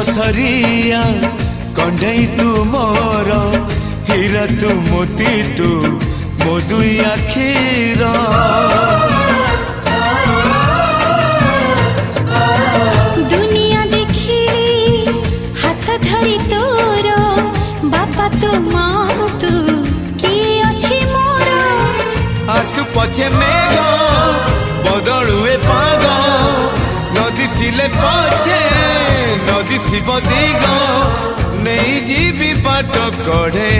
सरिया कंढई तू मोर हीरा तू मोती तू मो दुई आखिर दुनिया देखी हाथ धरी तोर बापा तू माँ तू किए अच्छी मोर आसु पछे मेघ बदलुए पाग नदी सिले पछे नदी शिव दिग नहीं जीवी बाट कढ़े।